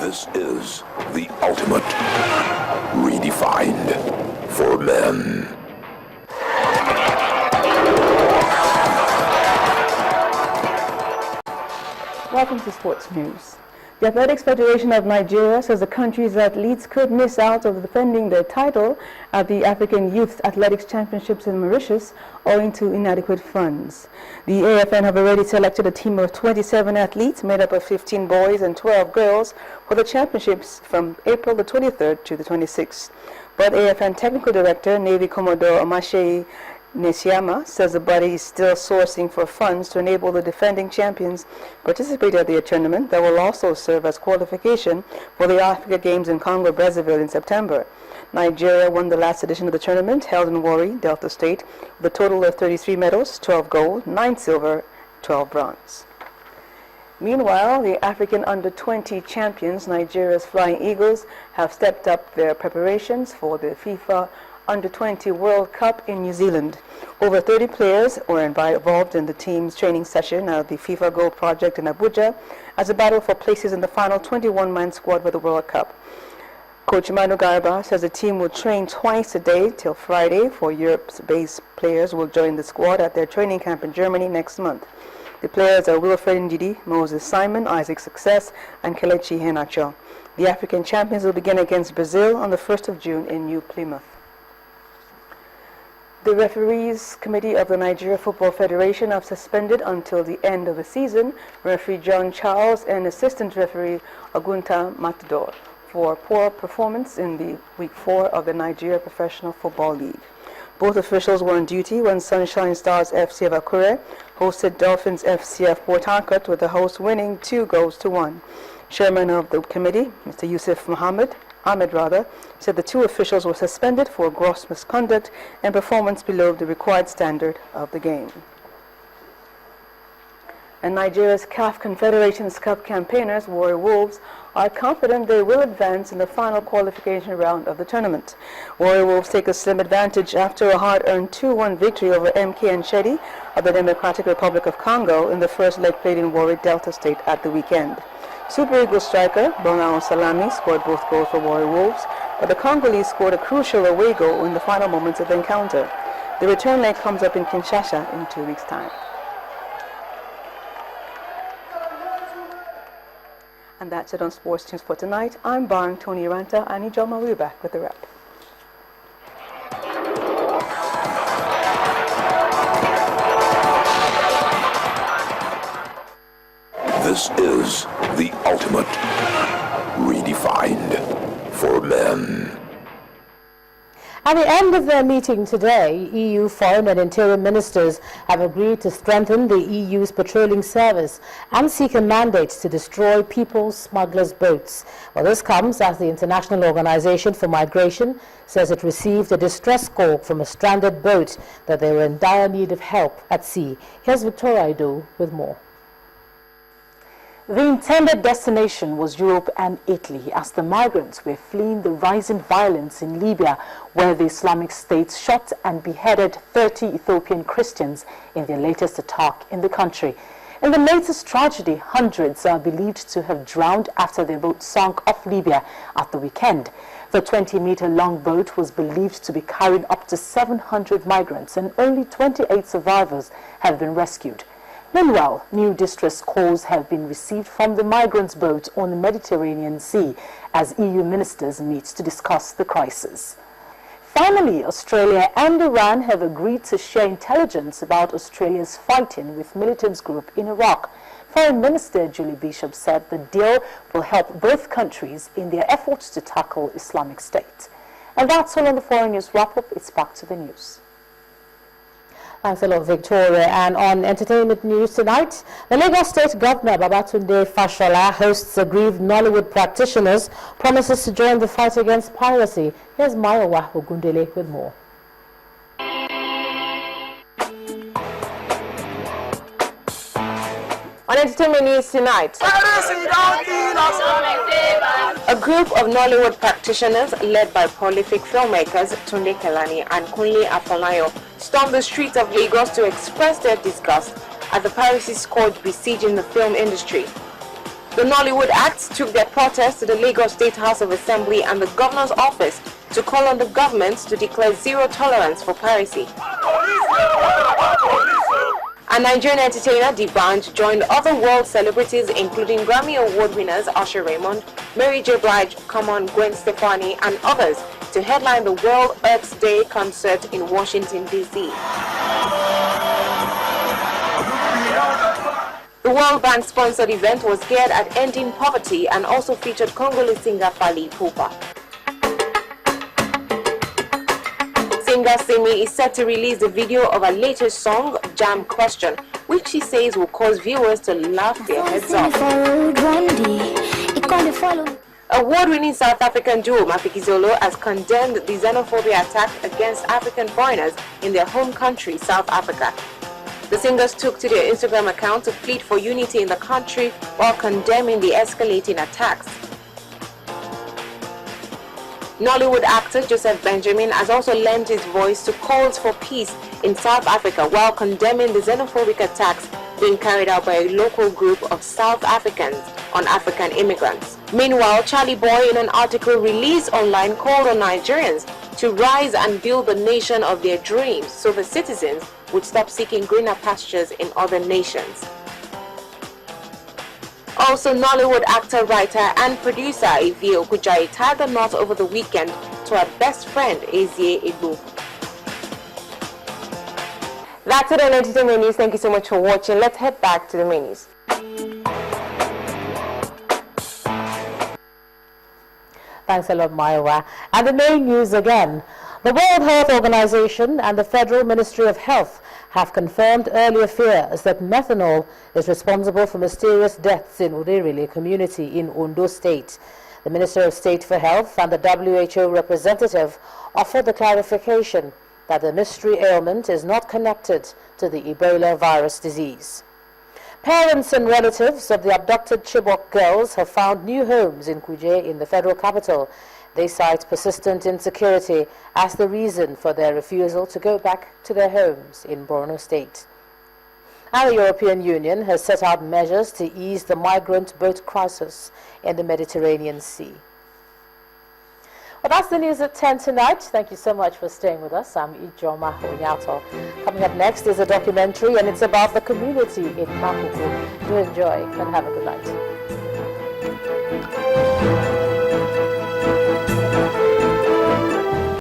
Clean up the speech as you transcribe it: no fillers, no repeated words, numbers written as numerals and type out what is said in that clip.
This is the ultimate redefined for men. Welcome to Sports News. The Athletics Federation of Nigeria says the country's athletes could miss out on defending their title at the African Youth Athletics Championships in Mauritius owing to inadequate funds. The AFN have already selected a team of 27 athletes made up of 15 boys and 12 girls for the championships from April the 23rd to the 26th. But AFN Technical Director, Navy Commodore Omasheyi Nesiama, says the body is still sourcing for funds to enable the defending champions participate at the tournament that will also serve as qualification for the Africa Games in Congo-Brazzaville in September. Nigeria won the last edition of the tournament held in Warri, Delta State, with a total of 33 medals, 12 gold, 9 silver, 12 bronze. Meanwhile, the African Under-20 champions, Nigeria's Flying Eagles, have stepped up their preparations for the FIFA Under-20 World Cup in New Zealand. Over 30 players were involved in the team's training session at the FIFA Gold Project in Abuja as a battle for places in the final 21-man squad for the World Cup. Coach Manu Garba says the team will train twice a day till Friday. For Europe-based players will join the squad at their training camp in Germany next month. The players are Wilfred Ndidi, Moses Simon, Isaac Success, and Kelechi Iheanacho. The African champions will begin against Brazil on the 1st of June in New Plymouth. The referees committee of the Nigeria Football Federation have suspended until the end of the season referee John Charles and assistant referee Ogunta Matador for poor performance in the week 4 of the Nigeria Professional Football League. Both officials were on duty when Sunshine Stars FC of Akure hosted Dolphins FC of Port Harcourt, with the host winning 2-1. Chairman of the committee, Mr. Yusuf Ahmed, said the two officials were suspended for gross misconduct and performance below the required standard of the game. And Nigeria's CAF Confederations Cup campaigners, Warri Wolves, are confident they will advance in the final qualification round of the tournament. Warri Wolves take a slim advantage after a hard-earned 2-1 victory over MK Nshedi of the Democratic Republic of Congo in the first leg played in Warri, Delta State at the weekend. Super Eagles striker Bongao Salami scored both goals for Warri Wolves, but the Congolese scored a crucial away goal in the final moments of the encounter. The return leg comes up in Kinshasa in 2 weeks' time. And that's it on Sports News for tonight. I'm Barn Tony Ranta, and Ijoma will be back with the wrap. This is the ultimate redefined for men. At the end of their meeting today, EU foreign and interior ministers have agreed to strengthen the EU's patrolling service and seek a mandate to destroy people smugglers' boats. Well, this comes as the International Organization for Migration says it received a distress call from a stranded boat that they were in dire need of help at sea. Here's Victoria Ido with more. The intended destination was Europe and Italy, as the migrants were fleeing the rising violence in Libya, where the Islamic State shot and beheaded 30 Ethiopian Christians in their latest attack in the country. In the latest tragedy, hundreds are believed to have drowned after their boat sank off Libya at the weekend. The 20-meter-long boat was believed to be carrying up to 700 migrants, and only 28 survivors have been rescued. Meanwhile, new distress calls have been received from the migrants' boat on the Mediterranean Sea as EU ministers meet to discuss the crisis. Finally, Australia and Iran have agreed to share intelligence about Australia's fighting with militants group in Iraq. Foreign Minister Julie Bishop said the deal will help both countries in their efforts to tackle Islamic State. And that's all on the Foreign News Wrap-Up. It's back to the news. Thanks a lot, Victoria. And on entertainment news tonight, the Lagos State Governor Babatunde Fashola hosts aggrieved Nollywood practitioners, promises to join the fight against piracy. Here's Mayowa Ogundele with more. On entertainment news tonight, a group of Nollywood practitioners led by prolific filmmakers Tunde Kelani and Kunle Afolayan stormed the streets of Lagos to express their disgust at the piracy scourge besieging the film industry. The Nollywood Acts took their protest to the Lagos State House of Assembly and the Governor's Office to call on the government to declare zero tolerance for piracy. A Nigerian entertainer, D'banj, joined other world celebrities including Grammy Award winners Usher Raymond, Mary J. Blige, Common, Gwen Stefani and others to headline the World Earth Day concert in Washington, D.C. The World Bank-sponsored event was geared at ending poverty and also featured Congolese singer Fally Ipupa. Singer Simi is set to release the video of her latest song, Jam Question, which she says will cause viewers to laugh their heads off. Award-winning South African duo Mafikizolo has condemned the xenophobia attack against African foreigners in their home country, South Africa. The singers took to their Instagram account to plead for unity in the country while condemning the escalating attacks. Nollywood actor Joseph Benjamin has also lent his voice to calls for peace in South Africa while condemning the xenophobic attacks being carried out by a local group of South Africans on African immigrants. Meanwhile, Charlie Boy, in an article released online, called on Nigerians to rise and build the nation of their dreams so the citizens would stop seeking greener pastures in other nations. Also, Nollywood actor, writer and producer Ivy Okujai tied the knot over the weekend to her best friend Ezie Igbo. That's it on Entertainment News. Thank you so much for watching. Let's head back to the main news. Thanks a lot, Maiwa. And the main news again. The World Health Organization and the Federal Ministry of Health have confirmed earlier fears that methanol is responsible for mysterious deaths in Uderile community in Ondo State. The Minister of State for Health and the WHO representative offered the clarification that the mystery ailment is not connected to the Ebola virus disease. Parents and relatives of the abducted Chibok girls have found new homes in Kuje in the federal capital. They cite persistent insecurity as the reason for their refusal to go back to their homes in Borno State. And the European Union has set out measures to ease the migrant boat crisis in the Mediterranean Sea. Well, that's the news at 10 tonight. Thank you so much for staying with us. I'm Ijoma Onyato. Coming up next is a documentary, and it's about the community in Maputo. Do enjoy and have a good night.